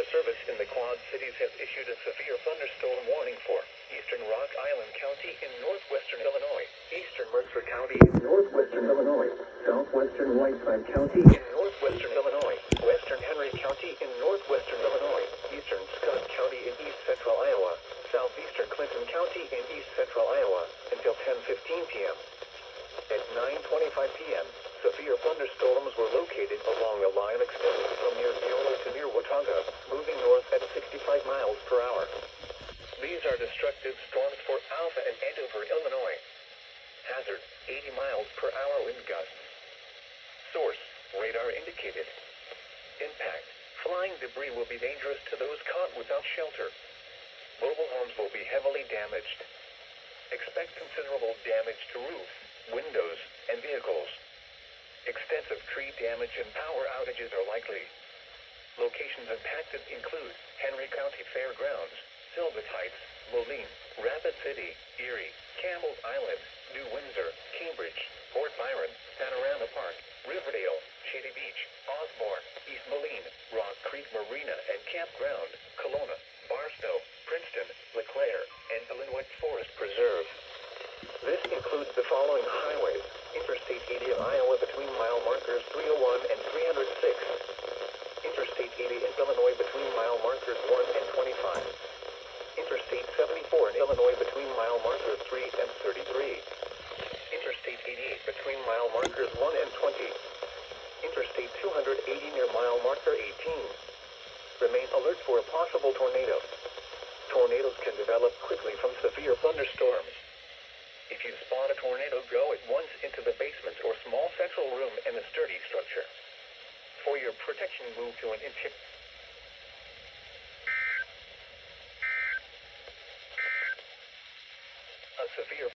Weather Service in the Quad Cities has issued a severe thunderstorm warning for eastern Rock Island County in northwestern Illinois, eastern Mercer County in northwestern Illinois, southwestern Whiteside County in northwestern Illinois, western Henry County in northwestern Illinois, eastern Scott County in east central Iowa, southeastern Clinton County in east central Iowa, until 10:15 p.m. At 9:25 p.m., severe thunderstorms were located along a line extending from near Viola to near Watauga, moving north at 65 miles per hour. These are destructive storms for Alpha and Andover, Illinois. Hazard, 80 miles per hour wind gusts. Source, radar indicated. Impact, flying debris will be dangerous to those caught without shelter. Mobile homes will be heavily damaged. Expect considerable damage to roofs, windows, and vehicles. Extensive tree damage and power outages are likely. Locations impacted include Henry County Fairgrounds, Silvet Heights, Moline, Rapid City, Erie, Campbell's Island, New Windsor, Cambridge, Fort Byron, Panorama Park, Riverdale, Shady Beach, Osborne, East Moline, Rock Creek Marina and Campground, Kelowna, Barstow, Princeton, LeClaire, and Illinois Forest Preserve. This includes the following highways: Interstate 80 in Iowa between mile markers 301 and 306. Interstate 80 in Illinois between mile markers 1 and 25. Interstate 74 in Illinois between mile markers 3 and 33. Interstate 88 between mile markers 1 and 20. Interstate 280 near mile marker 18. Remain alert for a possible tornado. Tornadoes can develop quickly from severe thunderstorms. If you spot a tornado, go at once into the basement or small central room in a sturdy structure. For your protection, move to an interior. A severe